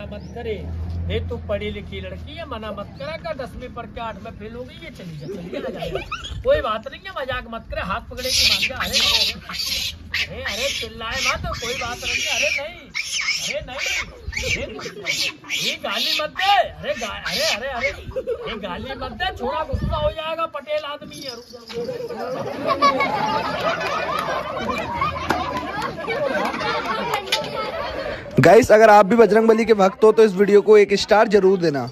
मत करे, ये तू पढ़ी लिखी लड़की है, मना मत करा का 10वीं पढ़ के 8 में फेल हो गई, ये चली जा। कोई बात नहीं है, मजाक मत करे, हाथ पकड़े की मान जा। अरे अरे चिल्लाए मत, कोई बात नहीं है। अरे नहीं, ये गाली मत दे। अरे ये गाली मत दे, थोड़ा गुस्सा हो जाएगा, पटेल आदमी है। गाइस, अगर आप भी बजरंगबली के भक्त हो तो इस वीडियो को 1 स्टार जरूर देना।